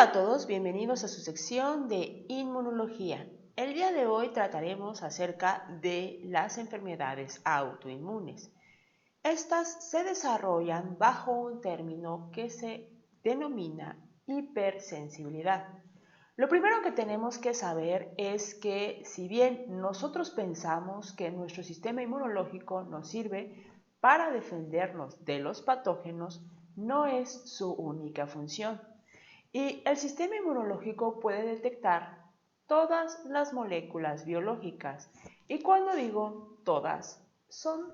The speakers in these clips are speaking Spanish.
Hola a todos, bienvenidos a su sección de inmunología. El día de hoy trataremos acerca de las enfermedades autoinmunes. Estas se desarrollan bajo un término que se denomina hipersensibilidad. Lo primero que tenemos que saber es que si bien nosotros pensamos que nuestro sistema inmunológico nos sirve para defendernos de los patógenos, no es su única función. Y el sistema inmunológico puede detectar todas las moléculas biológicas. Y cuando digo todas, son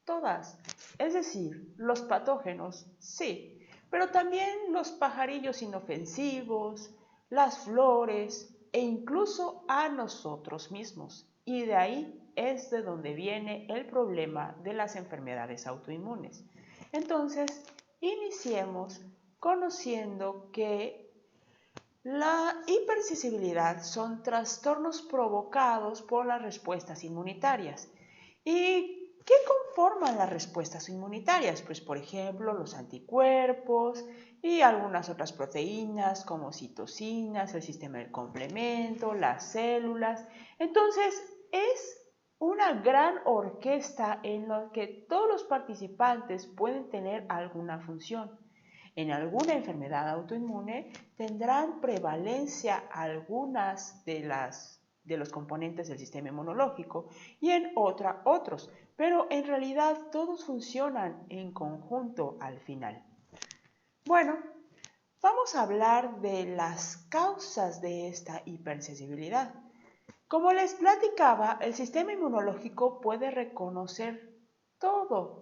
todas. Es decir, los patógenos, sí, pero también los pajarillos inofensivos, las flores e incluso a nosotros mismos. Y de ahí es de donde viene el problema de las enfermedades autoinmunes. Entonces, iniciemos conociendo que la hipersensibilidad son trastornos provocados por las respuestas inmunitarias. ¿Y qué conforman las respuestas inmunitarias? Pues por ejemplo los anticuerpos y algunas otras proteínas como citocinas, el sistema del complemento, las células. Entonces es una gran orquesta en la que todos los participantes pueden tener alguna función. En alguna enfermedad autoinmune tendrán prevalencia algunas de los componentes del sistema inmunológico y en otra otros, pero en realidad todos funcionan en conjunto al final. Bueno, vamos a hablar de las causas de esta hipersensibilidad. Como les platicaba, el sistema inmunológico puede reconocer todo.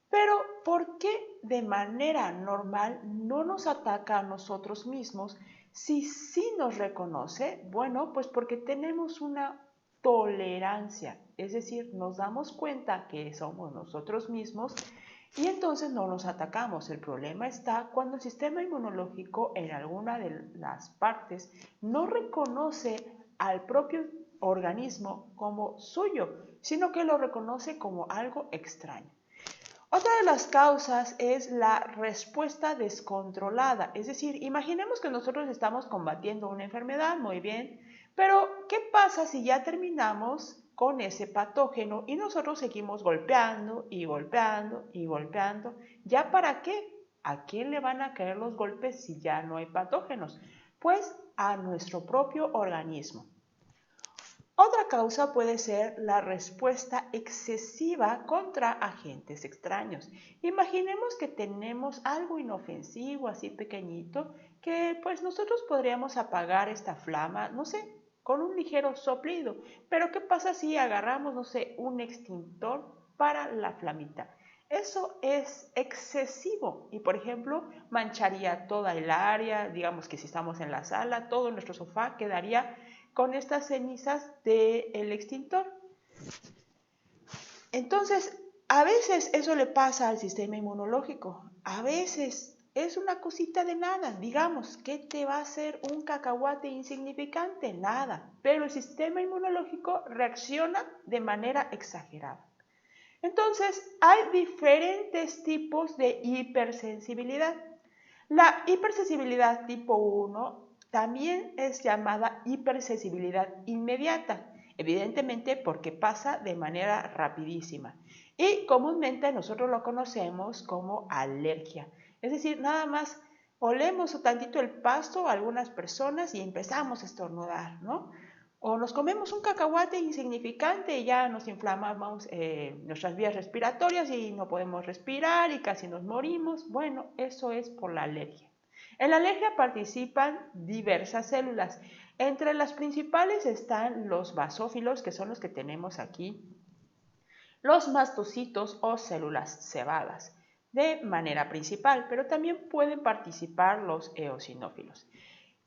Pero, ¿por qué de manera normal no nos ataca a nosotros mismos si sí nos reconoce? Bueno, pues porque tenemos una tolerancia, es decir, nos damos cuenta que somos nosotros mismos y entonces no nos atacamos. El problema está cuando el sistema inmunológico en alguna de las partes no reconoce al propio organismo como suyo, sino que lo reconoce como algo extraño. Otra de las causas es la respuesta descontrolada, es decir, imaginemos que nosotros estamos combatiendo una enfermedad, muy bien, pero ¿qué pasa si ya terminamos con ese patógeno y nosotros seguimos golpeando y golpeando y golpeando? ¿Ya para qué? ¿A quién le van a caer los golpes si ya no hay patógenos? Pues a nuestro propio organismo. Otra causa puede ser la respuesta excesiva contra agentes extraños. Imaginemos que tenemos algo inofensivo, así pequeñito, que pues nosotros podríamos apagar esta flama, no sé, con un ligero soplido. Pero ¿qué pasa si agarramos, no sé, un extintor para la flamita? Eso es excesivo y, por ejemplo, mancharía toda el área, digamos que si estamos en la sala, todo nuestro sofá quedaría con estas cenizas del extintor. Entonces, a veces eso le pasa al sistema inmunológico, a veces es una cosita de nada, digamos, ¿qué te va a hacer un cacahuate insignificante? Nada, pero el sistema inmunológico reacciona de manera exagerada. Entonces, hay diferentes tipos de hipersensibilidad. La hipersensibilidad tipo 1 también es llamada hipersensibilidad inmediata, evidentemente porque pasa de manera rapidísima. Y comúnmente nosotros lo conocemos como alergia. Es decir, nada más olemos un tantito el pasto a algunas personas y empezamos a estornudar, ¿no? O nos comemos un cacahuate insignificante y ya nos inflamamos nuestras vías respiratorias y no podemos respirar y casi nos morimos. Bueno, eso es por la alergia. En la alergia participan diversas células. Entre las principales están los basófilos, que son los que tenemos aquí, los mastocitos o células cebadas, de manera principal, pero también pueden participar los eosinófilos.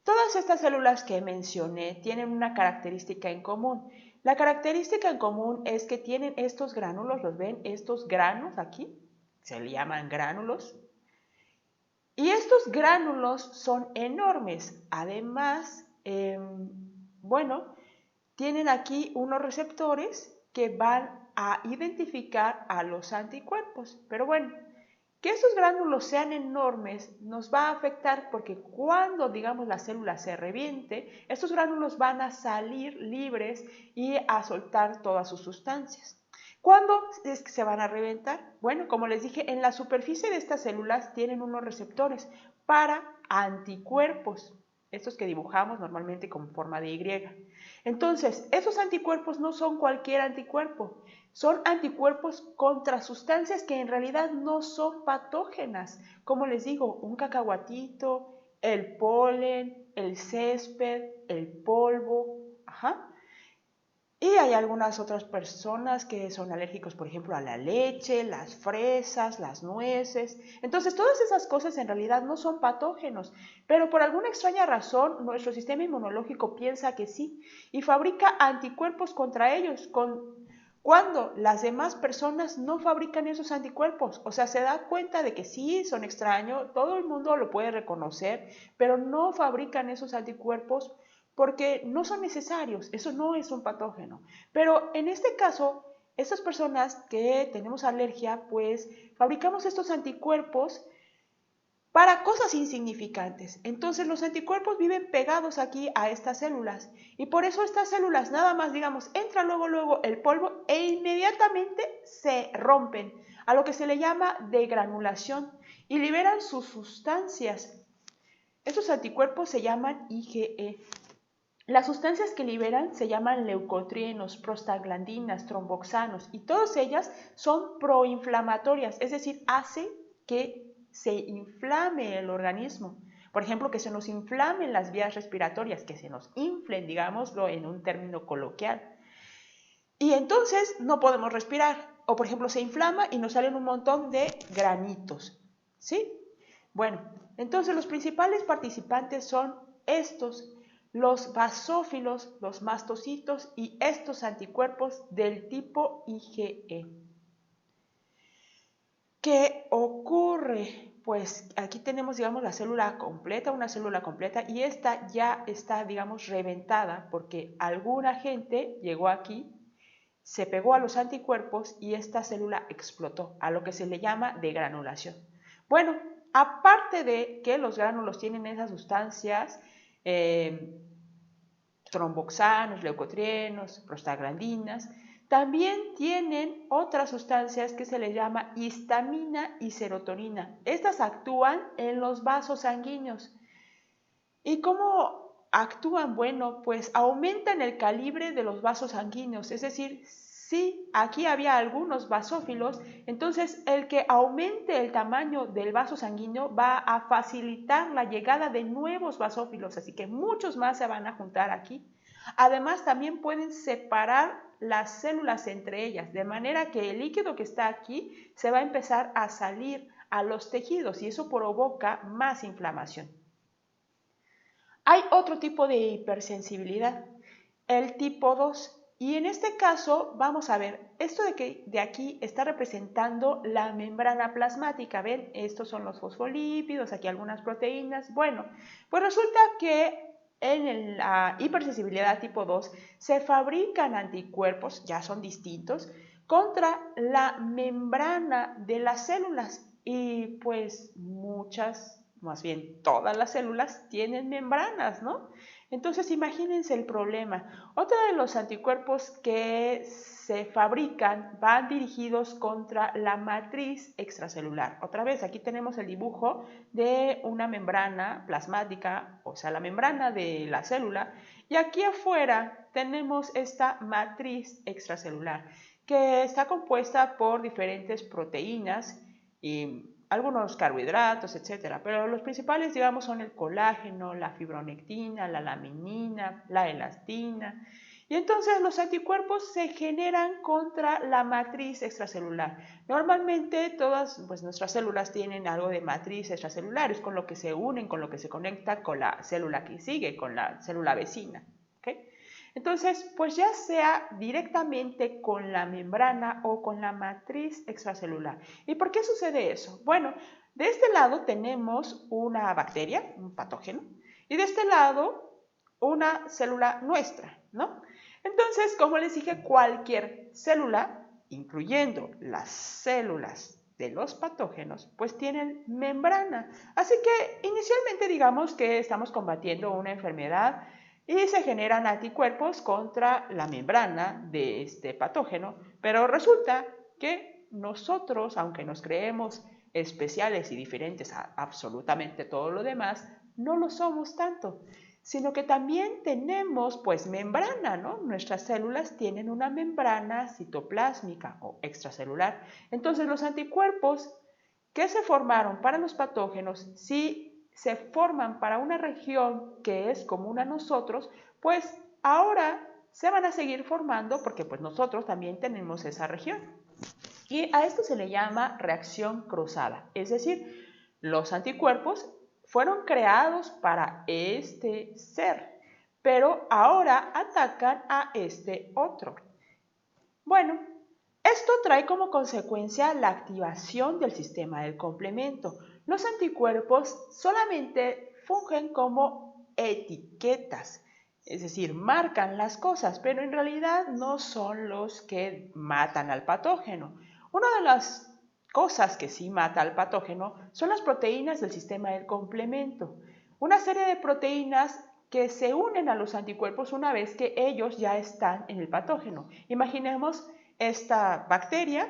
Todas estas células que mencioné tienen una característica en común. La característica en común es que tienen estos gránulos, ¿los ven? Estos granos aquí, se le llaman gránulos. Y estos gránulos son enormes. Además, bueno, tienen aquí unos receptores que van a identificar a los anticuerpos. Pero bueno, Que estos gránulos sean enormes nos va a afectar porque cuando, digamos, la célula se reviente, estos gránulos van a salir libres y a soltar todas sus sustancias. ¿Cuándo es que se van a reventar? Bueno, como les dije, en la superficie de estas células tienen unos receptores para anticuerpos, estos que dibujamos normalmente con forma de Y. Entonces, esos anticuerpos no son cualquier anticuerpo, son anticuerpos contra sustancias que en realidad no son patógenas. Como les digo, un cacahuatito, el polen, el césped, el polvo. Y hay algunas otras personas que son alérgicos, por ejemplo, a la leche, las fresas, las nueces. Entonces, todas esas cosas en realidad no son patógenos, pero por alguna extraña razón, nuestro sistema inmunológico piensa que sí y fabrica anticuerpos contra ellos, cuando las demás personas no fabrican esos anticuerpos. O sea, se da cuenta de que sí, son extraños, todo el mundo lo puede reconocer, pero no fabrican esos anticuerpos porque no son necesarios, eso no es un patógeno. Pero en este caso, estas personas que tenemos alergia, pues fabricamos estos anticuerpos para cosas insignificantes. Entonces los anticuerpos viven pegados aquí a estas células y por eso estas células nada más, digamos, entra luego el polvo e inmediatamente se rompen, a lo que se le llama degranulación y liberan sus sustancias. Estos anticuerpos se llaman IgE. Las sustancias que liberan se llaman leucotrienos, prostaglandinas, tromboxanos y todas ellas son proinflamatorias, es decir, hace que se inflame el organismo. Por ejemplo, que se nos inflamen las vías respiratorias, que se nos inflen, digámoslo en un término coloquial. Y entonces no podemos respirar. O por ejemplo, se inflama y nos salen un montón de granitos. ¿Sí? Bueno, entonces los principales participantes son estos, los basófilos, los mastocitos y estos anticuerpos del tipo IgE. ¿Qué ocurre? Pues aquí tenemos, digamos, la célula completa, una célula completa, y esta ya está, digamos, reventada porque algún agente llegó aquí, se pegó a los anticuerpos y esta célula explotó, a lo que se le llama degranulación. Bueno, aparte de que los gránulos tienen esas sustancias, tromboxanos, leucotrienos, prostaglandinas, también tienen otras sustancias que se les llama histamina y serotonina. Estas actúan en los vasos sanguíneos. ¿Y cómo actúan? Bueno, pues aumentan el calibre de los vasos sanguíneos, es decir, si aquí había algunos basófilos, entonces el que aumente el tamaño del vaso sanguíneo va a facilitar la llegada de nuevos basófilos, así que muchos más se van a juntar aquí. Además, también pueden separar las células entre ellas, de manera que el líquido que está aquí se va a empezar a salir a los tejidos y eso provoca más inflamación. Hay otro tipo de hipersensibilidad, el tipo 2. Y en este caso, vamos a ver, esto de que de aquí está representando la membrana plasmática. ¿Ven? Estos son los fosfolípidos, aquí algunas proteínas. Bueno, pues resulta que en la hipersensibilidad tipo 2 se fabrican anticuerpos, ya son distintos, contra la membrana de las células. Y pues más bien todas las células tienen membranas, ¿no? Entonces imagínense el problema. Otro de los anticuerpos que se fabrican van dirigidos contra la matriz extracelular. Otra vez, aquí tenemos el dibujo de una membrana plasmática, o sea, la membrana de la célula, y aquí afuera tenemos esta matriz extracelular que está compuesta por diferentes proteínas y algunos carbohidratos, etcétera, pero los principales, digamos, son el colágeno, la fibronectina, la laminina, la elastina. Y entonces los anticuerpos se generan contra la matriz extracelular. Normalmente todas nuestras células tienen algo de matriz extracelular, es con lo que se unen, con lo que se conecta con la célula que sigue, con la célula vecina. ¿Okay? Entonces, pues ya sea directamente con la membrana o con la matriz extracelular. ¿Y por qué sucede eso? Bueno, de este lado tenemos una bacteria, un patógeno, y de este lado una célula nuestra, ¿no? Entonces, como les dije, cualquier célula, incluyendo las células de los patógenos pues tienen membrana. Así que inicialmente digamos que estamos combatiendo una enfermedad y se generan anticuerpos contra la membrana de este patógeno, pero resulta que nosotros, aunque nos creemos especiales y diferentes a absolutamente todo lo demás, no lo somos tanto, sino que también tenemos pues membrana, ¿no? Nuestras células tienen una membrana citoplásmica o extracelular. Entonces los anticuerpos que se formaron para los patógenos, si se forman para una región que es común a nosotros, pues ahora se van a seguir formando porque pues nosotros también tenemos esa región. Y a esto se le llama reacción cruzada, es decir, los anticuerpos fueron creados para este ser, pero ahora atacan a este otro. Bueno, esto trae como consecuencia la activación del sistema del complemento. Los anticuerpos solamente fungen como etiquetas, es decir, marcan las cosas, pero en realidad no son los que matan al patógeno. Una de las cosas que sí mata al patógeno son las proteínas del sistema del complemento. Una serie de proteínas que se unen a los anticuerpos una vez que ellos ya están en el patógeno. Imaginemos esta bacteria,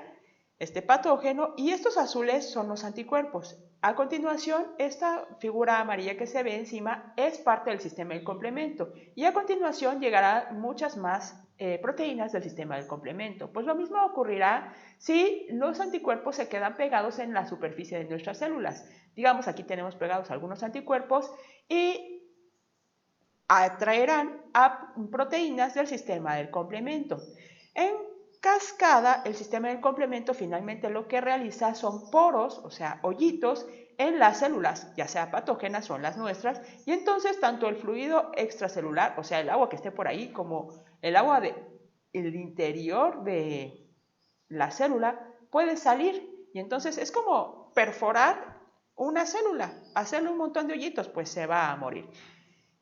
este patógeno, y estos azules son los anticuerpos. A continuación, esta figura amarilla que se ve encima es parte del sistema del complemento y a continuación llegarán muchas más proteínas del sistema del complemento. Pues lo mismo ocurrirá si los anticuerpos se quedan pegados en la superficie de nuestras células. Digamos, aquí tenemos pegados algunos anticuerpos y atraerán a proteínas del sistema del complemento. En cascada, el sistema del complemento finalmente lo que realiza son poros, o sea, hoyitos, en las células, ya sea patógenas o en las nuestras, y entonces tanto el fluido extracelular, o sea, el agua que esté por ahí, como el agua del interior de la célula, puede salir, y entonces es como perforar una célula, hacerle un montón de hoyitos, pues se va a morir.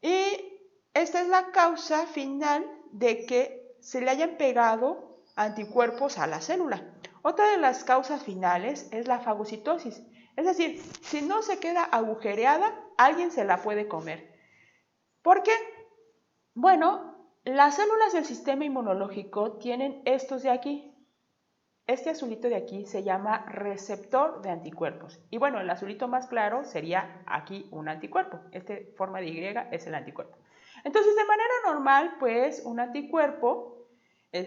Y esta es la causa final de que se le hayan pegado anticuerpos a la célula. Otra de las causas finales es la fagocitosis, es decir, si no se queda agujereada, alguien se la puede comer. ¿Por qué? Bueno, las células del sistema inmunológico tienen estos de aquí. Este azulito de aquí se llama receptor de anticuerpos. Y bueno, el azulito más claro sería aquí un anticuerpo. Este forma de Y es el anticuerpo. Entonces, de manera normal, pues un anticuerpo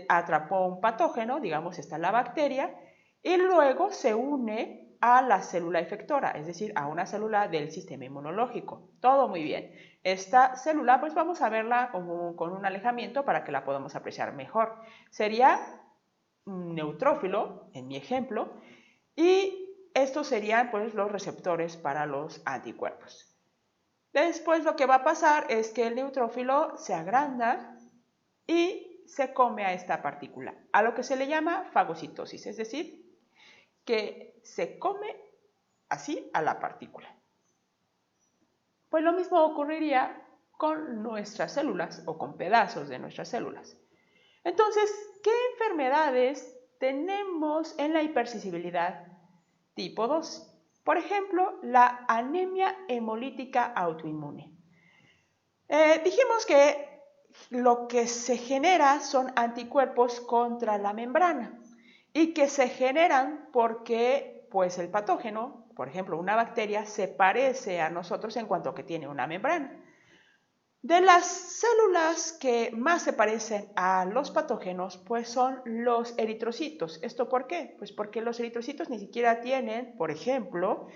atrapó un patógeno, digamos, está la bacteria, y luego se une a la célula efectora, es decir, a una célula del sistema inmunológico. Todo muy bien. Esta célula, pues vamos a verla con un alejamiento para que la podamos apreciar mejor. Sería un neutrófilo, en mi ejemplo, y estos serían pues los receptores para los anticuerpos. Después lo que va a pasar es que el neutrófilo se agranda y se come a esta partícula, a lo que se le llama fagocitosis, es decir, que se come así a la partícula. Pues lo mismo ocurriría con nuestras células o con pedazos de nuestras células. Entonces, ¿qué enfermedades tenemos en la hipersensibilidad tipo 2? Por ejemplo, la anemia hemolítica autoinmune. Dijimos que lo que se genera son anticuerpos contra la membrana y que se generan porque pues, el patógeno, por ejemplo, una bacteria, se parece a nosotros en cuanto a que tiene una membrana. De las células que más se parecen a los patógenos, pues son los eritrocitos. ¿Esto por qué? Pues porque los eritrocitos ni siquiera tienen, por ejemplo,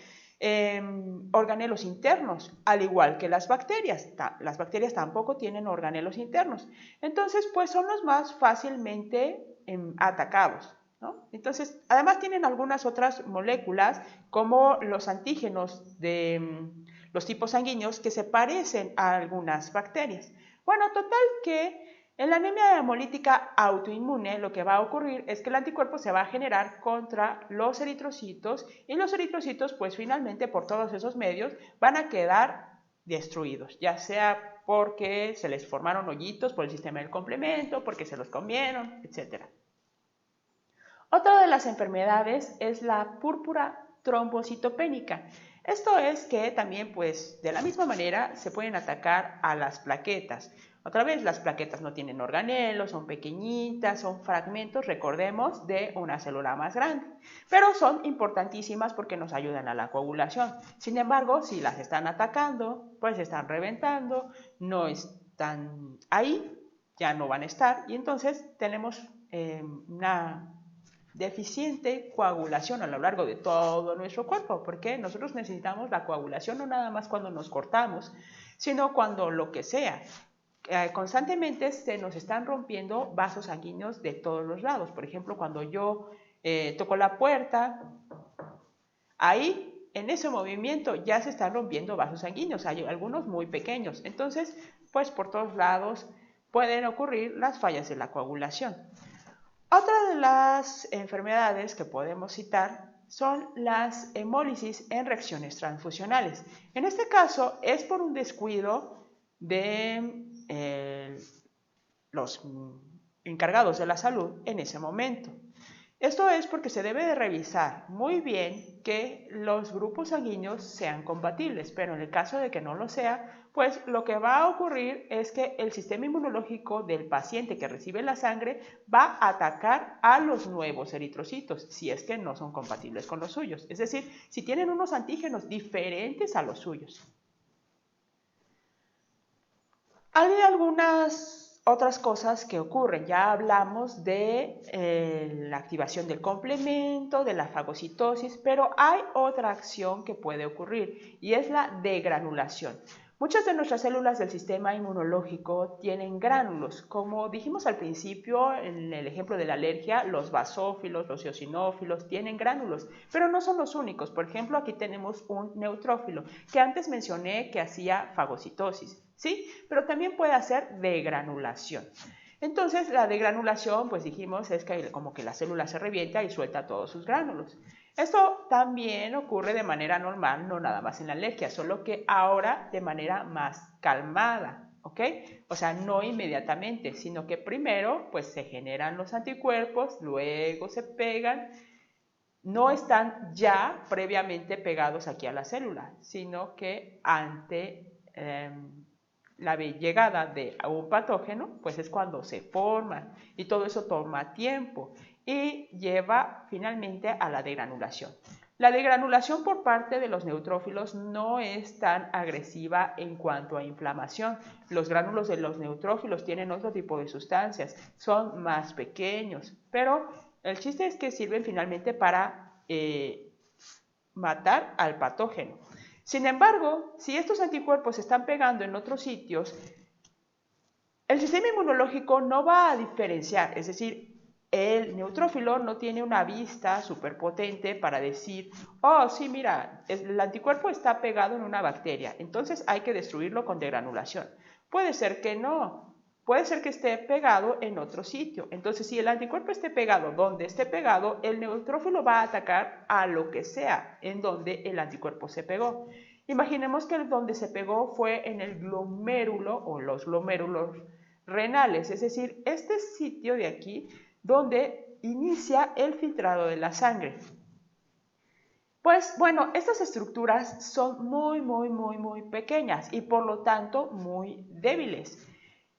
organelos internos, al igual que las bacterias. Las bacterias tampoco tienen organelos internos. Entonces, pues son los más fácilmente atacados, ¿no? Entonces, además tienen algunas otras moléculas, como los antígenos de los tipos sanguíneos que se parecen a algunas bacterias. Bueno, total que en la anemia hemolítica autoinmune lo que va a ocurrir es que el anticuerpo se va a generar contra los eritrocitos y los eritrocitos pues finalmente por todos esos medios van a quedar destruidos, ya sea porque se les formaron hoyitos por el sistema del complemento, porque se los comieron, etc. Otra de las enfermedades es la púrpura trombocitopénica. Esto es que también, pues, de la misma manera se pueden atacar a las plaquetas. Otra vez, las plaquetas no tienen organelos, son pequeñitas, son fragmentos, recordemos, de una célula más grande, pero son importantísimas porque nos ayudan a la coagulación. Sin embargo, si las están atacando, pues están reventando, no están ahí, ya no van a estar, y entonces tenemos una deficiente coagulación a lo largo de todo nuestro cuerpo, porque nosotros necesitamos la coagulación no nada más cuando nos cortamos, sino cuando lo que sea. Constantemente se nos están rompiendo vasos sanguíneos de todos los lados. Por ejemplo, cuando yo toco la puerta, ahí en ese movimiento ya se están rompiendo vasos sanguíneos, hay algunos muy pequeños. Entonces, pues por todos lados pueden ocurrir las fallas de la coagulación. Otra de las enfermedades que podemos citar son las hemólisis en reacciones transfusionales. En este caso es por un descuido de los encargados de la salud en ese momento. Esto es porque se debe de revisar muy bien que los grupos sanguíneos sean compatibles, pero en el caso de que no lo sea, pues lo que va a ocurrir es que el sistema inmunológico del paciente que recibe la sangre va a atacar a los nuevos eritrocitos, si es que no son compatibles con los suyos, es decir, si tienen unos antígenos diferentes a los suyos. Hay algunas otras cosas que ocurren. Ya hablamos de la activación del complemento, de la fagocitosis, pero hay otra acción que puede ocurrir y es la degranulación. Muchas de nuestras células del sistema inmunológico tienen gránulos. Como dijimos al principio, en el ejemplo de la alergia, los basófilos, los eosinófilos tienen gránulos, pero no son los únicos. Por ejemplo, aquí tenemos un neutrófilo, que antes mencioné que hacía fagocitosis, ¿sí? Pero también puede hacer degranulación. Entonces, la degranulación, pues dijimos, es que como que la célula se revienta y suelta todos sus gránulos. Esto también ocurre de manera normal, no nada más en la alergia, solo que ahora de manera más calmada, ¿ok? O sea, no inmediatamente, sino que primero pues se generan los anticuerpos, luego se pegan, no están ya previamente pegados aquí a la célula, sino que ante la llegada de un patógeno, pues es cuando se forman y todo eso toma tiempo y lleva finalmente a la degranulación. La degranulación por parte de los neutrófilos no es tan agresiva en cuanto a inflamación. Los gránulos de los neutrófilos tienen otro tipo de sustancias, son más pequeños, pero el chiste es que sirven finalmente para matar al patógeno. Sin embargo, si estos anticuerpos se están pegando en otros sitios, el sistema inmunológico no va a diferenciar, es decir, el neutrófilo no tiene una vista superpotente para decir, oh, sí, mira, el anticuerpo está pegado en una bacteria, entonces hay que destruirlo con degranulación. Puede ser que no, puede ser que esté pegado en otro sitio. Entonces, si el anticuerpo esté pegado donde esté pegado, el neutrófilo va a atacar a lo que sea en donde el anticuerpo se pegó. Imaginemos que donde se pegó fue en el glomérulo o los glomérulos renales, es decir, este sitio de aquí donde inicia el filtrado de la sangre. Pues bueno, estas estructuras son muy pequeñas y por lo tanto muy débiles.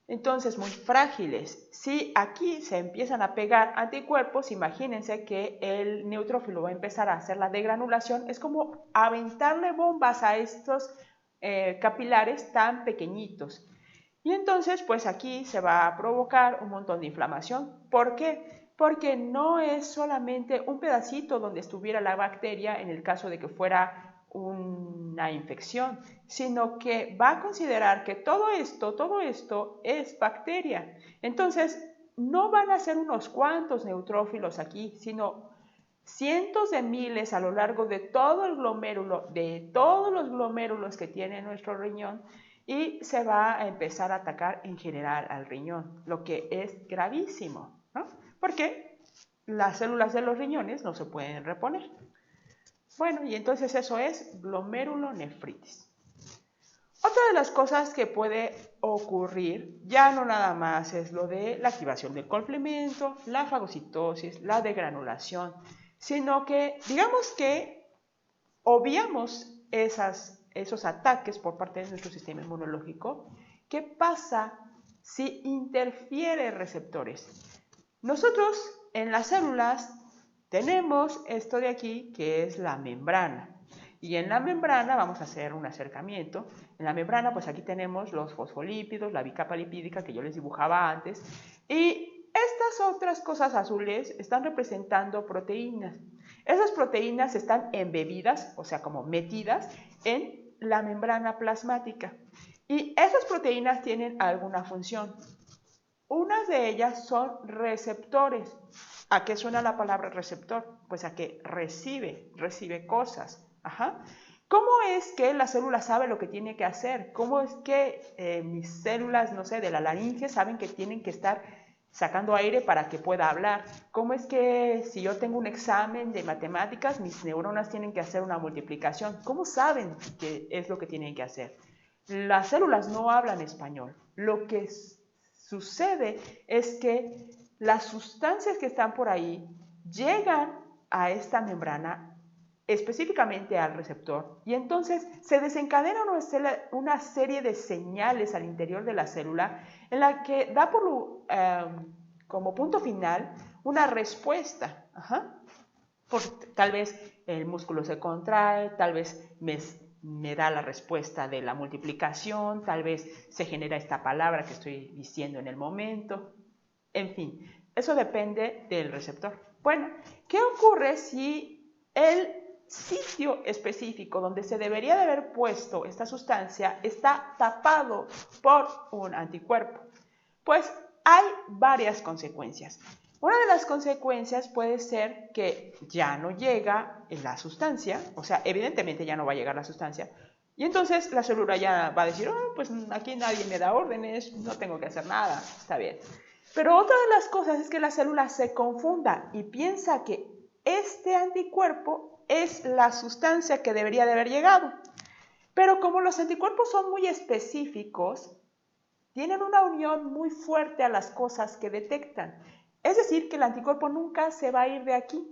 Entonces, muy frágiles. Si aquí se empiezan a pegar anticuerpos, imagínense que el neutrófilo va a empezar a hacer la degranulación. Es como aventarle bombas a estos capilares tan pequeñitos. Y entonces, pues aquí se va a provocar un montón de inflamación. ¿Por qué? Porque no es solamente un pedacito donde estuviera la bacteria en el caso de que fuera una infección, sino que va a considerar que todo esto es bacteria. Entonces, no van a ser unos cuantos neutrófilos aquí, sino cientos de miles a lo largo de todo el glomérulo, de todos los glomérulos que tiene nuestro riñón, y se va a empezar a atacar en general al riñón, lo que es gravísimo, ¿no? Porque las células de los riñones no se pueden reponer. Bueno, y entonces eso es glomerulonefritis. Otra de las cosas que puede ocurrir ya no nada más es lo de la activación del complemento, la fagocitosis, la degranulación, sino que digamos que obviamos esos ataques por parte de nuestro sistema inmunológico. ¿Qué pasa si interfiere receptores? Nosotros en las células tenemos esto de aquí que es la membrana. Y en la membrana vamos a hacer un acercamiento. En la membrana pues aquí tenemos los fosfolípidos, la bicapa lipídica que yo les dibujaba antes. Y estas otras cosas azules están representando proteínas. Esas proteínas están embebidas, o sea como metidas en la membrana plasmática. Y esas proteínas tienen alguna función. Unas de ellas son receptores. ¿A qué suena la palabra receptor? Pues a que recibe cosas. Ajá. ¿Cómo es que la célula sabe lo que tiene que hacer? ¿Cómo es que mis células, no sé, de la laringe saben que tienen que estar sacando aire para que pueda hablar? ¿Cómo es que si yo tengo un examen de matemáticas, mis neuronas tienen que hacer una multiplicación? ¿Cómo saben qué es lo que tienen que hacer? Las células no hablan español. Lo que sucede es que las sustancias que están por ahí llegan a esta membrana, específicamente al receptor, y entonces se desencadena una serie de señales al interior de la célula en la que da como punto final una respuesta. Ajá. Tal vez el músculo se contrae, tal vez me da la respuesta de la multiplicación, tal vez se genera esta palabra que estoy diciendo en el momento. En fin, eso depende del receptor. Bueno, ¿qué ocurre si el sitio específico donde se debería de haber puesto esta sustancia está tapado por un anticuerpo? Pues hay varias consecuencias. Una de las consecuencias puede ser que ya no llega la sustancia, o sea, evidentemente ya no va a llegar la sustancia, y entonces la célula ya va a decir, oh, pues aquí nadie me da órdenes, no tengo que hacer nada, está bien. Pero otra de las cosas es que la célula se confunda y piensa que este anticuerpo es la sustancia que debería de haber llegado. Pero como los anticuerpos son muy específicos, tienen una unión muy fuerte a las cosas que detectan. Es decir, que el anticuerpo nunca se va a ir de aquí.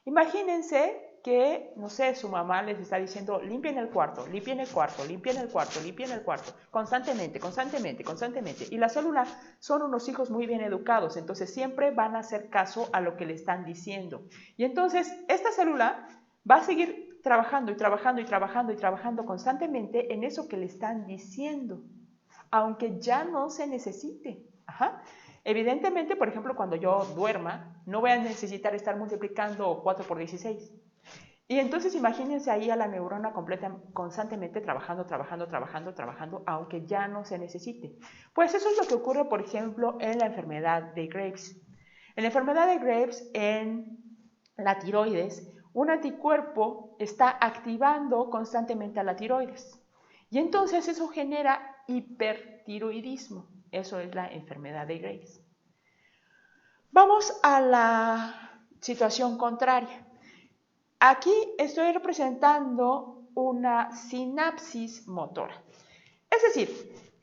Imagínense que, no sé, su mamá les está diciendo, limpien el cuarto, limpien el cuarto, limpien el cuarto, limpien el cuarto, constantemente, constantemente, constantemente. Y la célula son unos hijos muy bien educados, entonces siempre van a hacer caso a lo que le están diciendo. Y entonces esta célula va a seguir trabajando y trabajando y trabajando y trabajando constantemente en eso que le están diciendo, aunque ya no se necesite. Ajá. Evidentemente, por ejemplo, cuando yo duerma, no voy a necesitar estar multiplicando 4 por 16. Y entonces imagínense ahí a la neurona constantemente trabajando, trabajando, trabajando, trabajando, aunque ya no se necesite. Pues eso es lo que ocurre, por ejemplo, en la enfermedad de Graves. En la enfermedad de Graves, en la tiroides, un anticuerpo está activando constantemente a la tiroides. Y entonces eso genera hipertiroidismo. Eso es la enfermedad de Graves. Vamos a la situación contraria. Aquí estoy representando una sinapsis motora. Es decir,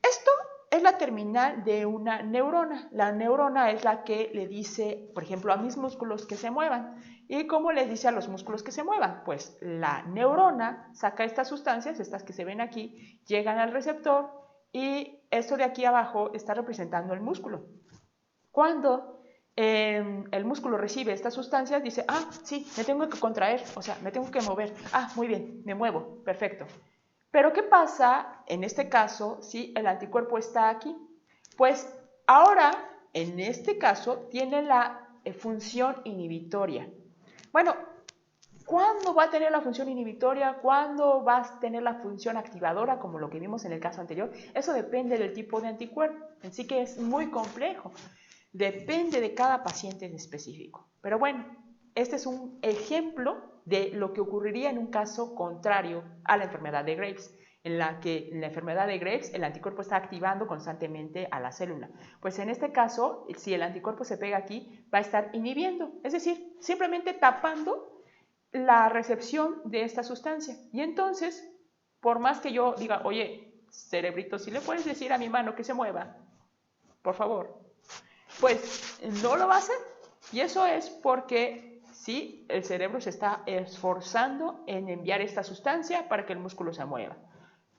esto es la terminal de una neurona. La neurona es la que le dice, por ejemplo, a mis músculos que se muevan. ¿Y cómo les dice a los músculos que se muevan? Pues la neurona saca estas sustancias, estas que se ven aquí, llegan al receptor y esto de aquí abajo está representando el músculo. Cuando el músculo recibe estas sustancias, dice, ah, sí, me tengo que contraer, o sea, me tengo que mover. Ah, muy bien, me muevo, perfecto. Pero ¿qué pasa en este caso si el anticuerpo está aquí? Pues ahora, en este caso, tiene la función inhibitoria. Bueno, ¿cuándo va a tener la función inhibitoria? ¿Cuándo va a tener la función activadora, como lo que vimos en el caso anterior? Eso depende del tipo de anticuerpo, así que es muy complejo. Depende de cada paciente en específico. Pero bueno, este es un ejemplo de lo que ocurriría en un caso contrario a la enfermedad de Graves, en la que en la enfermedad de Graves el anticuerpo está activando constantemente a la célula. Pues en este caso, si el anticuerpo se pega aquí, va a estar inhibiendo, es decir, simplemente tapando la recepción de esta sustancia. Y entonces, por más que yo diga, oye, cerebrito, si le puedes decir a mi mano que se mueva, por favor, pues no lo va a hacer. Y eso es porque sí, el cerebro se está esforzando en enviar esta sustancia para que el músculo se mueva,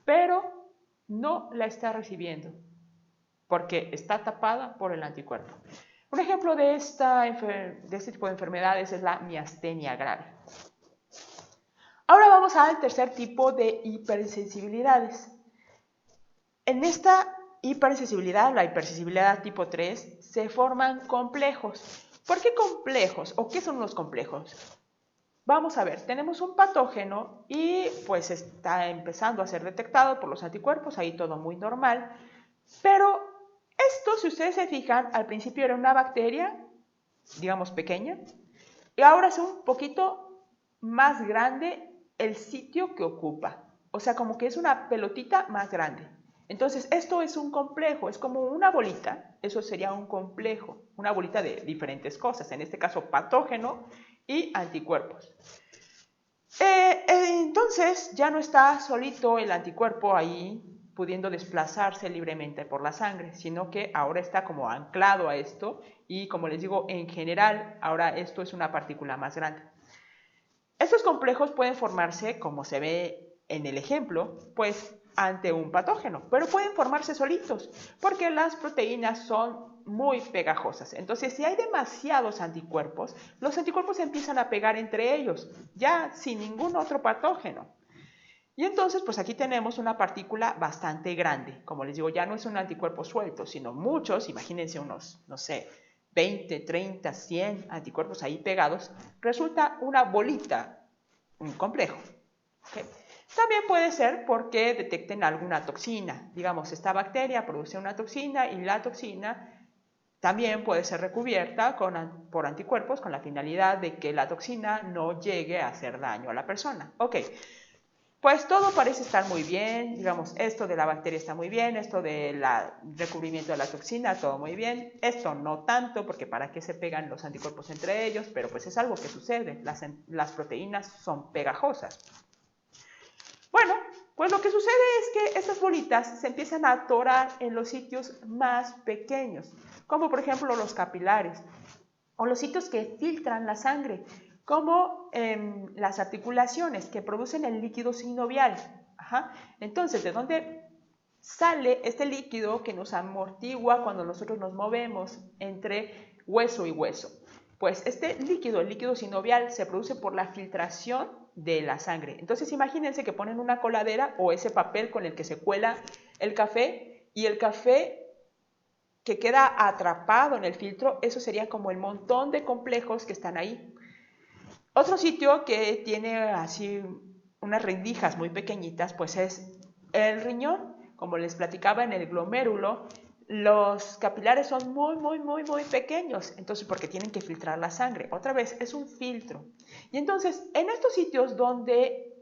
pero no la está recibiendo porque está tapada por el anticuerpo. Un ejemplo de este tipo de enfermedades es la miastenia grave. Ahora vamos al tercer tipo de hipersensibilidades. En esta hipersensibilidad, la hipersensibilidad tipo 3, se forman complejos. ¿Por qué complejos? ¿O qué son los complejos? Vamos a ver, tenemos un patógeno y pues está empezando a ser detectado por los anticuerpos, ahí todo muy normal, pero esto, si ustedes se fijan, al principio era una bacteria, digamos pequeña, y ahora es un poquito más grande el sitio que ocupa, o sea, como que es una pelotita más grande. Entonces, esto es un complejo, es como una bolita, eso sería un complejo, una bolita de diferentes cosas, en este caso patógeno y anticuerpos. Entonces, ya no está solito el anticuerpo ahí pudiendo desplazarse libremente por la sangre, sino que ahora está como anclado a esto y, como les digo, en general, ahora esto es una partícula más grande. Estos complejos pueden formarse, como se ve en el ejemplo, pues ante un patógeno, pero pueden formarse solitos porque las proteínas son muy pegajosas. Entonces, si hay demasiados anticuerpos, los anticuerpos se empiezan a pegar entre ellos, ya sin ningún otro patógeno. Y entonces, pues aquí tenemos una partícula bastante grande. Como les digo, ya no es un anticuerpo suelto, sino muchos, imagínense unos, no sé, 20, 30, 100 anticuerpos ahí pegados, resulta una bolita, un complejo. ¿Okay? También puede ser porque detecten alguna toxina. Digamos, esta bacteria produce una toxina y la toxina también puede ser recubierta por anticuerpos con la finalidad de que la toxina no llegue a hacer daño a la persona. Ok, pues todo parece estar muy bien, digamos, esto de la bacteria está muy bien, esto del recubrimiento de la toxina, todo muy bien, esto no tanto, porque para qué se pegan los anticuerpos entre ellos, pero pues es algo que sucede, las proteínas son pegajosas. Bueno, pues lo que sucede es que estas bolitas se empiezan a atorar en los sitios más pequeños, como por ejemplo los capilares, o los sitios que filtran la sangre, como las articulaciones que producen el líquido sinovial. Ajá. Entonces, ¿de dónde sale este líquido que nos amortigua cuando nosotros nos movemos entre hueso y hueso? Pues este líquido, el líquido sinovial, se produce por la filtración de la sangre. Entonces, imagínense que ponen una coladera o ese papel con el que se cuela el café y el café que queda atrapado en el filtro, eso sería como el montón de complejos que están ahí. Otro sitio que tiene así unas rendijas muy pequeñitas, pues es el riñón. Como les platicaba en el glomérulo, los capilares son muy pequeños, entonces porque tienen que filtrar la sangre. Otra vez, es un filtro. Y entonces, en estos sitios donde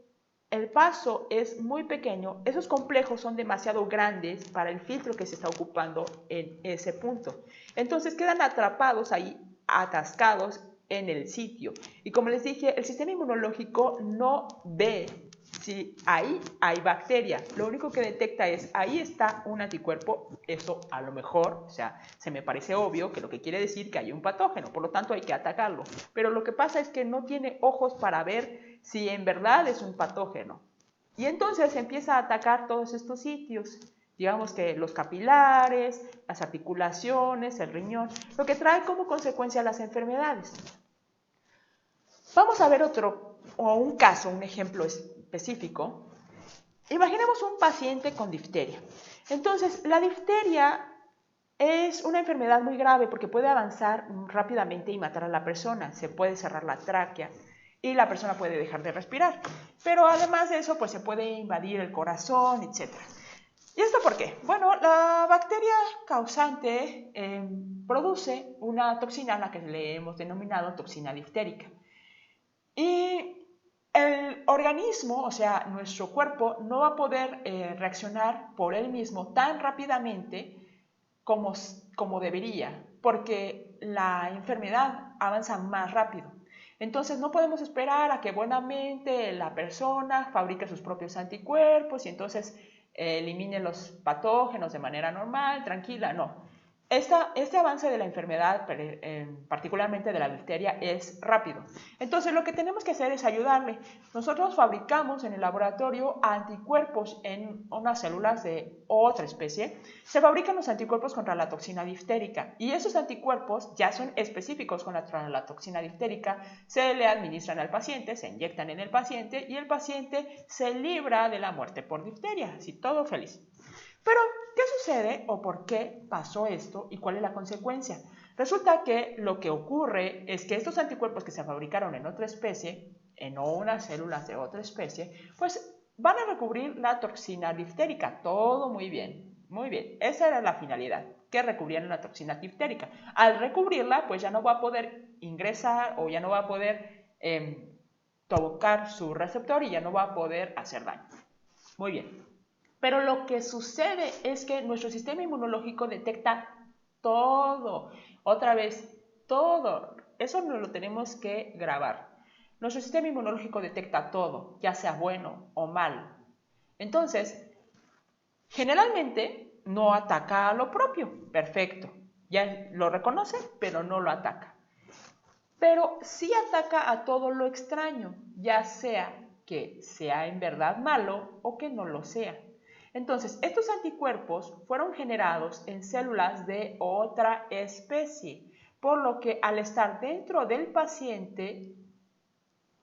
el paso es muy pequeño, esos complejos son demasiado grandes para el filtro que se está ocupando en ese punto. Entonces quedan atrapados ahí, atascados en el sitio. Y como les dije, el sistema inmunológico no ve si ahí hay bacteria. Lo único que detecta es, ahí está un anticuerpo. Eso a lo mejor, o sea, se me parece obvio que lo que quiere decir que hay un patógeno, por lo tanto hay que atacarlo. Pero lo que pasa es que no tiene ojos para ver si en verdad es un patógeno. Y entonces empieza a atacar todos estos sitios. Digamos que los capilares, las articulaciones, el riñón, lo que trae como consecuencia las enfermedades. Vamos a ver un caso, un ejemplo específico. Imaginemos un paciente con difteria. Entonces, la difteria es una enfermedad muy grave porque puede avanzar rápidamente y matar a la persona. Se puede cerrar la tráquea y la persona puede dejar de respirar. Pero además de eso, pues se puede invadir el corazón, etc. ¿Y esto por qué? Bueno, la bacteria causante produce una toxina, la que le hemos denominado toxina diftérica. Y el organismo, o sea, nuestro cuerpo, no va a poder reaccionar por él mismo tan rápidamente como debería, porque la enfermedad avanza más rápido. Entonces no podemos esperar a que buenamente la persona fabrique sus propios anticuerpos y entonces elimine los patógenos de manera normal, tranquila, no. Este avance de la enfermedad, particularmente de la difteria, es rápido. Entonces, lo que tenemos que hacer es ayudarle. Nosotros fabricamos en el laboratorio anticuerpos en unas células de otra especie. Se fabrican los anticuerpos contra la toxina diftérica y esos anticuerpos ya son específicos contra la toxina diftérica. Se le administran al paciente, se inyectan en el paciente y el paciente se libra de la muerte por difteria. Así, todo feliz. Pero, ¿qué sucede o por qué pasó esto y cuál es la consecuencia? Resulta que lo que ocurre es que estos anticuerpos que se fabricaron en otra especie, en unas células de otra especie, pues van a recubrir la toxina diftérica. Todo muy bien, muy bien. Esa era la finalidad, que recubrieran la toxina diftérica. Al recubrirla, pues ya no va a poder ingresar o ya no va a poder tocar su receptor y ya no va a poder hacer daño. Muy bien. Pero lo que sucede es que nuestro sistema inmunológico detecta todo. Otra vez, todo. Eso no lo tenemos que grabar. Nuestro sistema inmunológico detecta todo, ya sea bueno o malo. Entonces, generalmente no ataca a lo propio. Perfecto. Ya lo reconoce, pero no lo ataca. Pero sí ataca a todo lo extraño, ya sea que sea en verdad malo o que no lo sea. Entonces, estos anticuerpos fueron generados en células de otra especie, por lo que al estar dentro del paciente,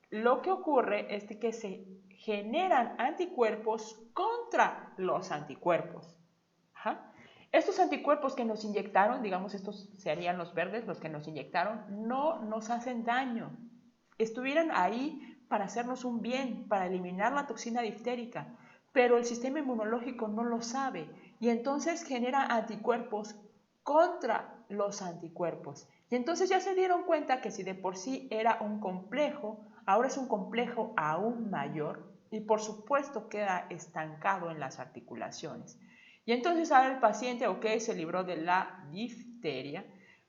lo que ocurre es que se generan anticuerpos contra los anticuerpos. Ajá. Estos anticuerpos que nos inyectaron, digamos, estos serían los verdes, los que nos inyectaron, no nos hacen daño. Estuvieron ahí para hacernos un bien, para eliminar la toxina diftérica, pero el sistema inmunológico no lo sabe y entonces genera anticuerpos contra los anticuerpos. Y entonces ya se dieron cuenta que si de por sí era un complejo, ahora es un complejo aún mayor y por supuesto queda estancado en las articulaciones. Y entonces ahora el paciente, ok, se libró de la difteria,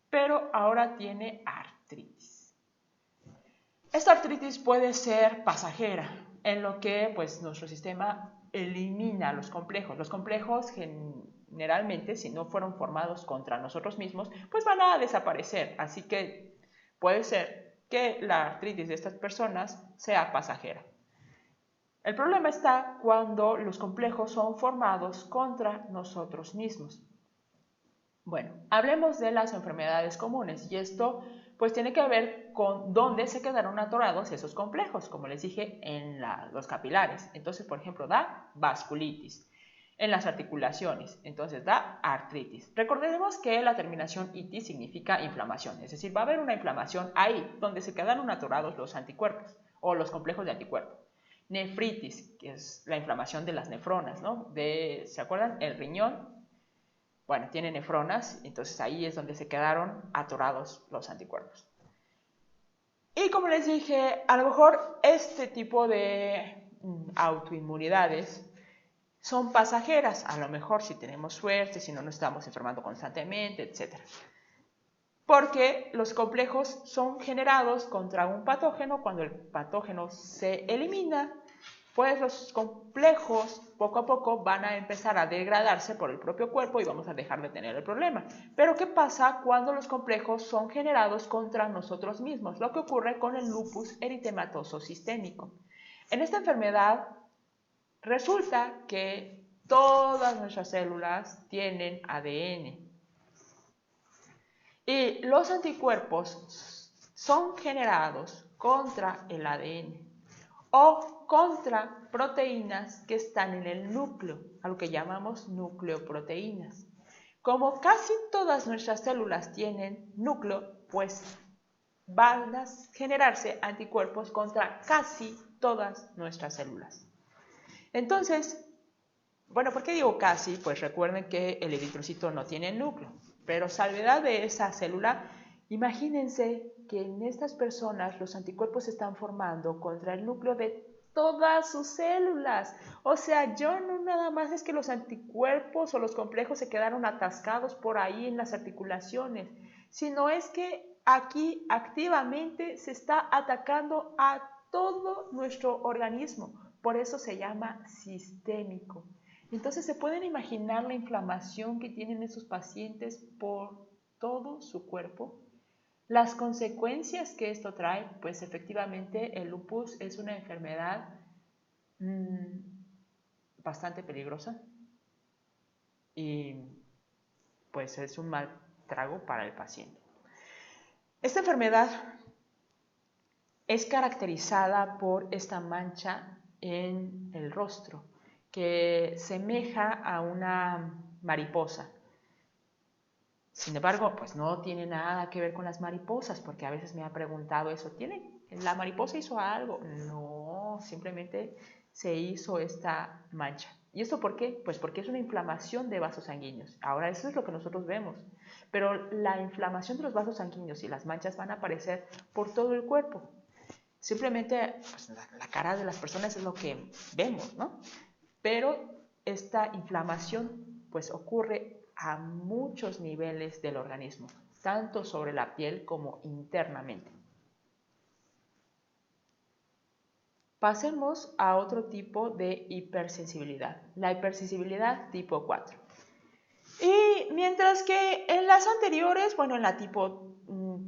pero ahora tiene artritis. Esta artritis puede ser pasajera, en lo que pues nuestro sistema elimina los complejos. Los complejos generalmente, si no fueron formados contra nosotros mismos, pues van a desaparecer. Así que puede ser que la artritis de estas personas sea pasajera. El problema está cuando los complejos son formados contra nosotros mismos. Bueno, hablemos de las enfermedades comunes y esto pues tiene que ver con dónde se quedaron atorados esos complejos, como les dije, en los capilares. Entonces, por ejemplo, da vasculitis. En las articulaciones, entonces da artritis. Recordemos que la terminación itis significa inflamación, es decir, va a haber una inflamación ahí donde se quedaron atorados los anticuerpos o los complejos de anticuerpos. Nefritis, que es la inflamación de las nefronas, ¿no? ¿Se acuerdan? El riñón, bueno, tiene nefronas, entonces ahí es donde se quedaron atorados los anticuerpos. Y como les dije, a lo mejor este tipo de autoinmunidades son pasajeras, a lo mejor si tenemos suerte, si no nos estamos enfermando constantemente, etc. Porque los complejos son generados contra un patógeno. Cuando el patógeno se elimina, pues los complejos poco a poco van a empezar a degradarse por el propio cuerpo y vamos a dejar de tener el problema. Pero ¿qué pasa cuando los complejos son generados contra nosotros mismos? Lo que ocurre con el lupus eritematoso sistémico. En esta enfermedad resulta que todas nuestras células tienen ADN. Y los anticuerpos son generados contra el ADN o contra proteínas que están en el núcleo, a lo que llamamos nucleoproteínas. Como casi todas nuestras células tienen núcleo, pues van a generarse anticuerpos contra casi todas nuestras células. Entonces, bueno, ¿por qué digo casi? Pues recuerden que el eritrocito no tiene núcleo, pero salvedad de esa célula, imagínense que en estas personas los anticuerpos se están formando contra el núcleo de todas sus células. O sea, yo no nada más es que los anticuerpos o los complejos se quedaron atascados por ahí en las articulaciones, sino es que aquí activamente se está atacando a todo nuestro organismo. Por eso se llama sistémico. Entonces se pueden imaginar la inflamación que tienen esos pacientes por todo su cuerpo. Las consecuencias que esto trae, pues efectivamente el lupus es una enfermedad bastante peligrosa y pues es un mal trago para el paciente. Esta enfermedad es caracterizada por esta mancha en el rostro que semeja a una mariposa. Sin embargo, pues no tiene nada que ver con las mariposas, porque a veces me han preguntado eso, ¿la mariposa hizo algo? No, simplemente se hizo esta mancha. ¿Y esto por qué? Pues porque es una inflamación de vasos sanguíneos. Ahora, eso es lo que nosotros vemos. Pero la inflamación de los vasos sanguíneos y las manchas van a aparecer por todo el cuerpo. Simplemente pues, la cara de las personas es lo que vemos, ¿no? Pero esta inflamación pues ocurre a muchos niveles del organismo, tanto sobre la piel como internamente. Pasemos a otro tipo de hipersensibilidad, la hipersensibilidad tipo 4. Y mientras que en las anteriores, bueno, en la tipo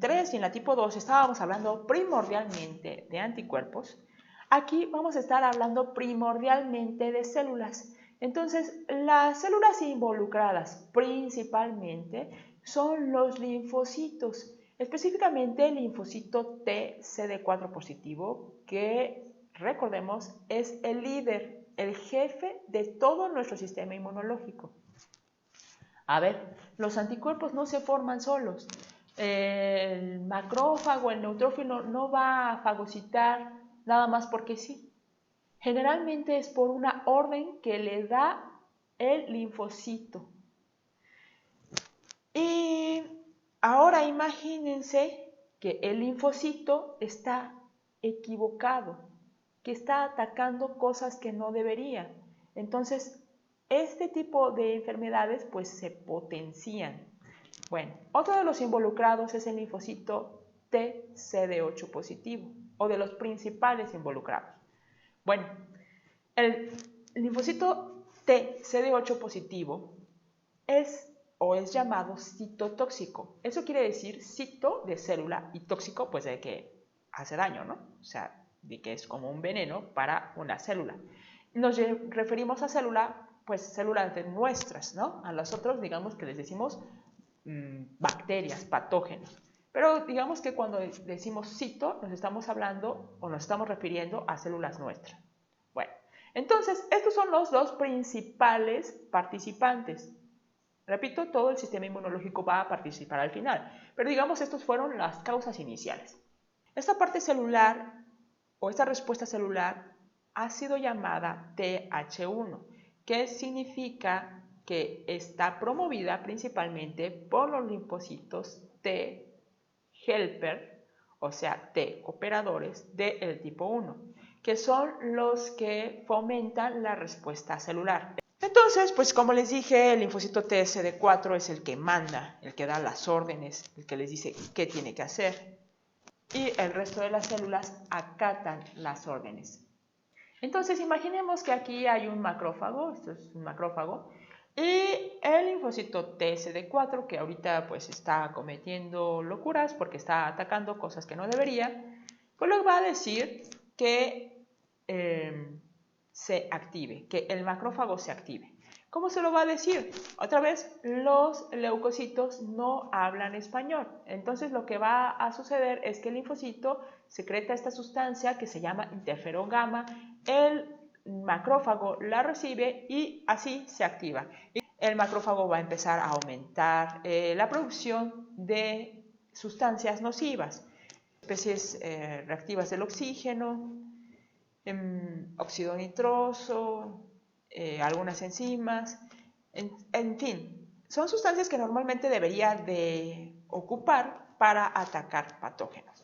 3 y en la tipo 2 estábamos hablando primordialmente de anticuerpos, aquí vamos a estar hablando primordialmente de células. Entonces, las células involucradas principalmente son los linfocitos, específicamente el linfocito T CD4 positivo, que recordemos es el líder, el jefe de todo nuestro sistema inmunológico. A ver, los anticuerpos no se forman solos. El macrófago, el neutrófilo no va a fagocitar nada más porque sí. Generalmente es por una orden que le da el linfocito. Y ahora imagínense que el linfocito está equivocado, que está atacando cosas que no debería. Entonces, este tipo de enfermedades pues se potencian. Bueno, otro de los involucrados es el linfocito TCD8 positivo, o de los principales involucrados. Bueno, el linfocito TCD8 positivo es llamado citotóxico. Eso quiere decir cito de célula y tóxico pues de que hace daño, ¿no? O sea, de que es como un veneno para una célula. Nos referimos a célula, pues células de nuestras, ¿no? A las otras digamos que les decimos bacterias, patógenos. Pero digamos que cuando decimos cito nos estamos hablando o nos estamos refiriendo a células nuestras. Bueno, entonces estos son los dos principales participantes. Repito, todo el sistema inmunológico va a participar al final, pero digamos estas fueron las causas iniciales. Esta parte celular o esta respuesta celular ha sido llamada TH1, que significa que está promovida principalmente por los linfocitos T helper, o sea, T operadores del tipo 1, que son los que fomentan la respuesta celular. Entonces, pues como les dije, el linfocito TSD4 es el que manda, el que da las órdenes, el que les dice qué tiene que hacer. Y el resto de las células acatan las órdenes. Entonces, imaginemos que aquí hay un macrófago, esto es un macrófago, y el linfocito TSD4, que ahorita pues está cometiendo locuras porque está atacando cosas que no debería, pues le va a decir que se active, que el macrófago se active. ¿Cómo se lo va a decir? Otra vez, los leucocitos no hablan español. Entonces lo que va a suceder es que el linfocito secreta esta sustancia que se llama interferón gamma, el macrófago la recibe y así se activa. El macrófago va a empezar a aumentar la producción de sustancias nocivas, especies reactivas del oxígeno, óxido nitroso, algunas enzimas, en fin, son sustancias que normalmente debería de ocupar para atacar patógenos.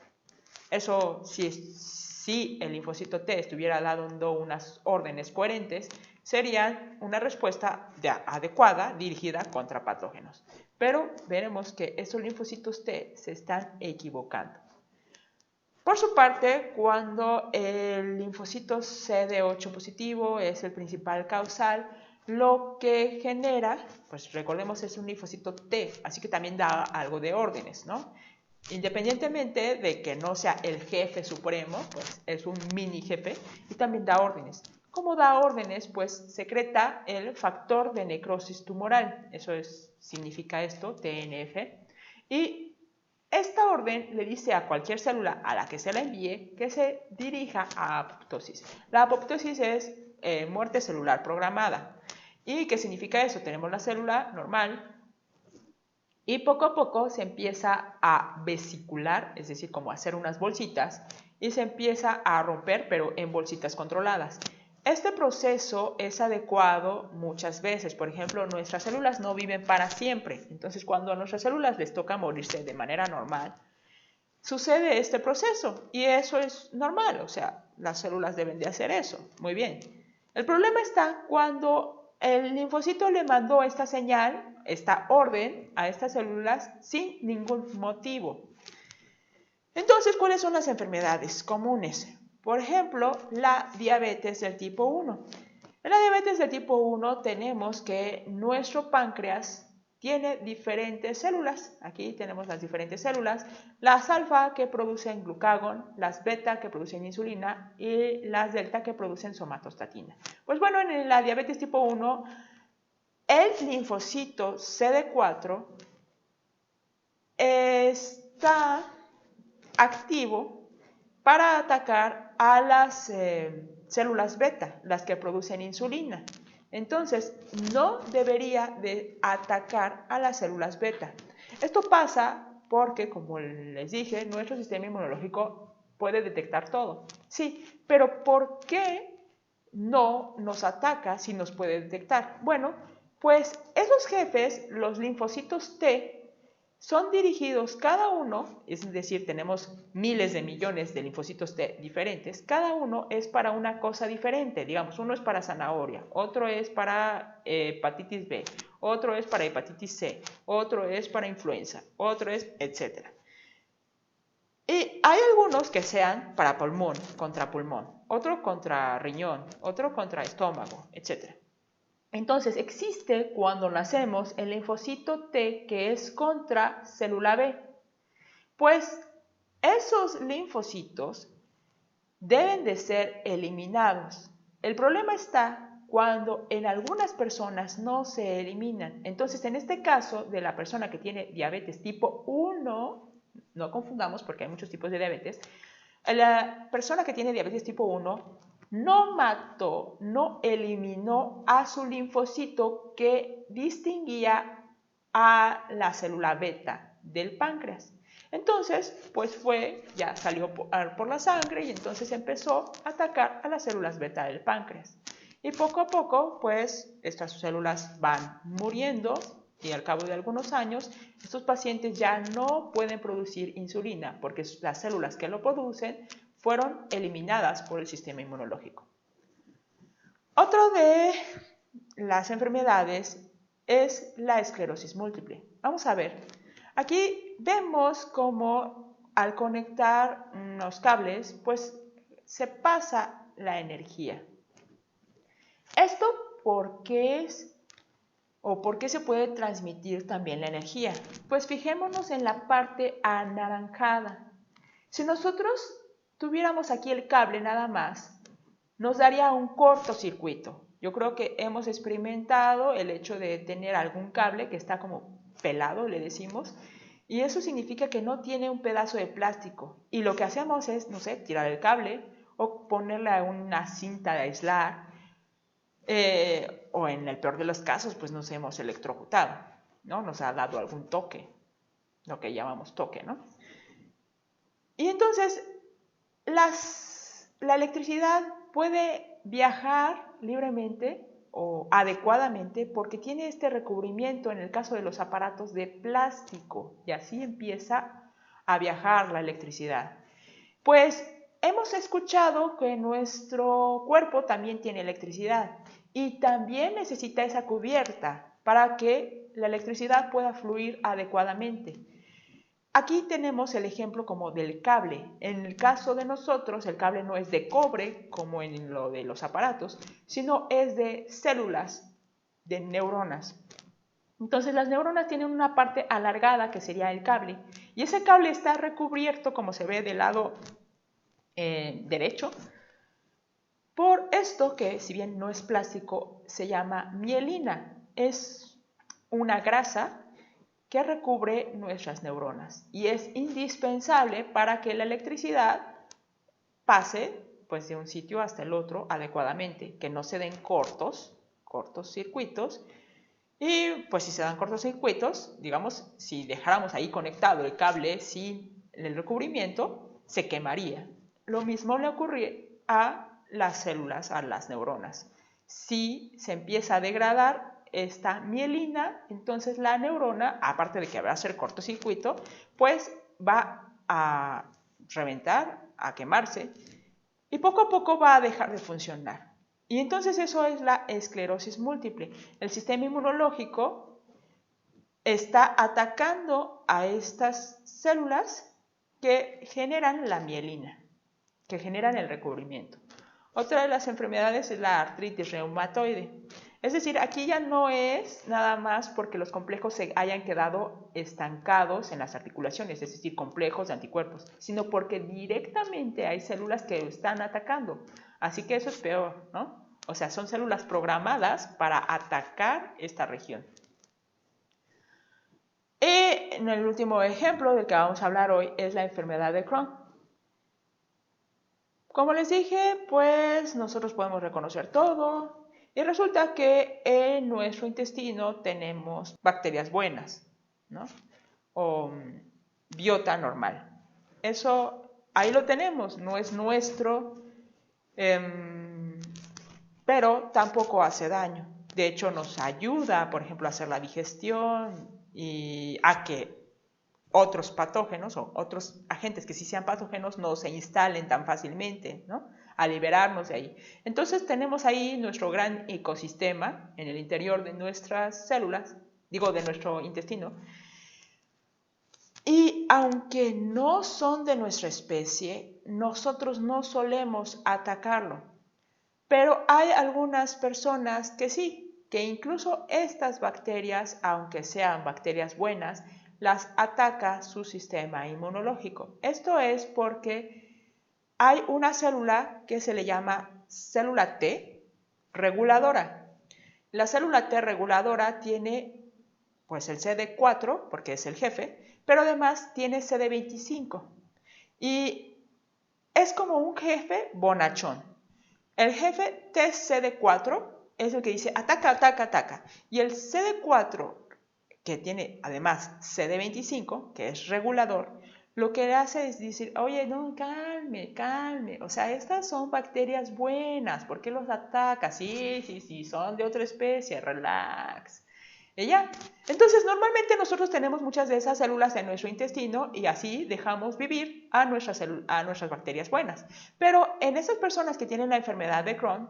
Eso si el linfocito T estuviera dando unas órdenes coherentes, sería una respuesta adecuada dirigida contra patógenos. Pero veremos que estos linfocitos T se están equivocando. Por su parte, cuando el linfocito CD8 positivo es el principal causal, lo que genera, pues recordemos es un linfocito T, así que también da algo de órdenes, ¿no? Independientemente de que no sea el jefe supremo, pues es un mini jefe y también da órdenes. ¿Cómo da órdenes? Pues secreta el factor de necrosis tumoral, eso significa esto, TNF, y esta orden le dice a cualquier célula a la que se la envíe que se dirija a apoptosis. La apoptosis es muerte celular programada. ¿Y qué significa eso? Tenemos la célula normal y poco a poco se empieza a vesicular, es decir, como hacer unas bolsitas, y se empieza a romper, pero en bolsitas controladas. Este proceso es adecuado muchas veces. Por ejemplo, nuestras células no viven para siempre. Entonces, cuando a nuestras células les toca morirse de manera normal, sucede este proceso y eso es normal. O sea, las células deben de hacer eso. Muy bien. El problema está cuando el linfocito le mandó esta señal, esta orden a estas células sin ningún motivo. Entonces, ¿cuáles son las enfermedades comunes? Por ejemplo, la diabetes del tipo 1. En la diabetes del tipo 1 tenemos que nuestro páncreas tiene diferentes células. Aquí tenemos las diferentes células. Las alfa que producen glucagón, las beta que producen insulina y las delta que producen somatostatina. Pues bueno, en la diabetes tipo 1, el linfocito CD4 está activo para atacar a las células beta, las que producen insulina. Entonces, no debería de atacar a las células beta. Esto pasa porque, como les dije, nuestro sistema inmunológico puede detectar todo. Sí, pero ¿por qué no nos ataca si nos puede detectar? Bueno, pues esos jefes, los linfocitos T, son dirigidos cada uno, es decir, tenemos miles de millones de linfocitos T diferentes, cada uno es para una cosa diferente. Digamos, uno es para zanahoria, otro es para hepatitis B, otro es para hepatitis C, otro es para influenza, otro es, etc. Y hay algunos que sean para pulmón, contra pulmón, otro contra riñón, otro contra estómago, etc. Entonces, existe cuando nacemos el linfocito T que es contra célula B. Pues esos linfocitos deben de ser eliminados. El problema está cuando en algunas personas no se eliminan. Entonces, en este caso de la persona que tiene diabetes tipo 1, no confundamos porque hay muchos tipos de diabetes, la persona que tiene diabetes tipo 1 no mató, no eliminó a su linfocito que distinguía a la célula beta del páncreas. Entonces, pues ya salió por la sangre y entonces empezó a atacar a las células beta del páncreas. Y poco a poco, pues estas células van muriendo y al cabo de algunos años, estos pacientes ya no pueden producir insulina porque las células que lo producen fueron eliminadas por el sistema inmunológico. Otro de las enfermedades es la esclerosis múltiple. Vamos a ver. Aquí vemos cómo al conectar los cables, pues se pasa la energía. ¿Esto por qué es? ¿O por qué se puede transmitir también la energía? Pues fijémonos en la parte anaranjada. Si nosotros tuviéramos aquí el cable nada más, nos daría un cortocircuito. Yo creo que hemos experimentado el hecho de tener algún cable que está como pelado, le decimos, y eso significa que no tiene un pedazo de plástico. Y lo que hacemos es, no sé, tirar el cable o ponerle una cinta de aislar, o en el peor de los casos, pues nos hemos electrocutado, ¿no? Nos ha dado algún toque, lo que llamamos toque, ¿no? Y entonces, la electricidad puede viajar libremente o adecuadamente porque tiene este recubrimiento en el caso de los aparatos de plástico y así empieza a viajar la electricidad. Pues hemos escuchado que nuestro cuerpo también tiene electricidad y también necesita esa cubierta para que la electricidad pueda fluir adecuadamente. Aquí tenemos el ejemplo como del cable. En el caso de nosotros, el cable no es de cobre como en lo de los aparatos, sino es de células de neuronas. Entonces las neuronas tienen una parte alargada que sería el cable y ese cable está recubierto, como se ve del lado derecho, por esto que, si bien no es plástico, se llama mielina. Es una grasa que recubre nuestras neuronas y es indispensable para que la electricidad pase pues, de un sitio hasta el otro adecuadamente, que no se den cortocircuitos. Y pues si se dan cortocircuitos, digamos, si dejáramos ahí conectado el cable sin el recubrimiento, se quemaría. Lo mismo le ocurre a las células, a las neuronas. Si se empieza a degradar esta mielina, entonces la neurona, aparte de que va a hacer cortocircuito, pues va a reventar, a quemarse y poco a poco va a dejar de funcionar. Y entonces eso es la esclerosis múltiple. El sistema inmunológico está atacando a estas células que generan la mielina, que generan el recubrimiento. Otra de las enfermedades es la artritis reumatoide. Es decir, aquí ya no es nada más porque los complejos se hayan quedado estancados en las articulaciones, es decir, complejos de anticuerpos, sino porque directamente hay células que lo están atacando. Así que eso es peor, ¿no? O sea, son células programadas para atacar esta región. Y en el último ejemplo del que vamos a hablar hoy es la enfermedad de Crohn. Como les dije, pues nosotros podemos reconocer todo y resulta que en nuestro intestino tenemos bacterias buenas, ¿no? O biota normal. Eso ahí lo tenemos, no es nuestro, pero tampoco hace daño. De hecho, nos ayuda, por ejemplo, a hacer la digestión y a que otros patógenos o otros agentes que sí sean patógenos no se instalen tan fácilmente, ¿no? A liberarnos de ahí. Entonces tenemos ahí nuestro gran ecosistema en el interior de nuestras células, digo de nuestro intestino, y aunque no son de nuestra especie, nosotros no solemos atacarlo, pero hay algunas personas que sí, que incluso estas bacterias, aunque sean bacterias buenas, las ataca su sistema inmunológico. Esto es porque hay una célula que se le llama célula T reguladora. La célula T reguladora tiene pues el CD4, porque es el jefe, pero además tiene CD25. Y es como un jefe bonachón. El jefe TCD4 es el que dice ataca, ataca, ataca. Y el CD4, que tiene además CD25, que es regulador, lo que hace es decir, oye, no, calme, calme. O sea, estas son bacterias buenas, ¿por qué los atacas? Sí, son de otra especie, relax. Y ya. Entonces, normalmente nosotros tenemos muchas de esas células en nuestro intestino y así dejamos vivir a nuestras bacterias buenas. Pero en esas personas que tienen la enfermedad de Crohn,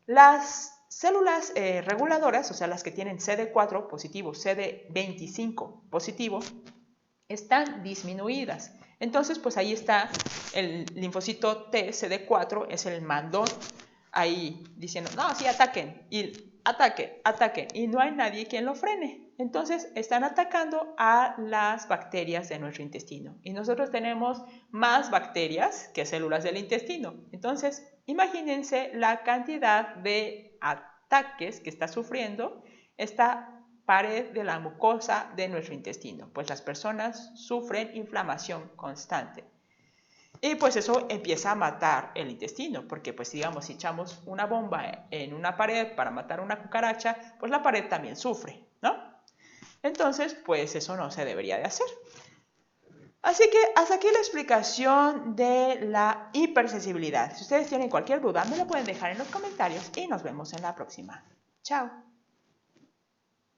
las células reguladoras, o sea, las que tienen CD4 positivo, CD25 positivo, están disminuidas. Entonces, pues ahí está el linfocito T, CD4, es el mandón ahí diciendo, no, sí, ataquen, y ataquen, y no hay nadie quien lo frene. Entonces, están atacando a las bacterias de nuestro intestino. Y nosotros tenemos más bacterias que células del intestino. Entonces, imagínense la cantidad de ataques que está sufriendo esta pared de la mucosa de nuestro intestino. Pues las personas sufren inflamación constante. Y pues eso empieza a matar el intestino, porque pues digamos, si echamos una bomba en una pared para matar una cucaracha, pues la pared también sufre, ¿no? Entonces, pues eso no se debería de hacer. Así que hasta aquí la explicación de la hipersensibilidad. Si ustedes tienen cualquier duda, me lo pueden dejar en los comentarios y nos vemos en la próxima. Chao.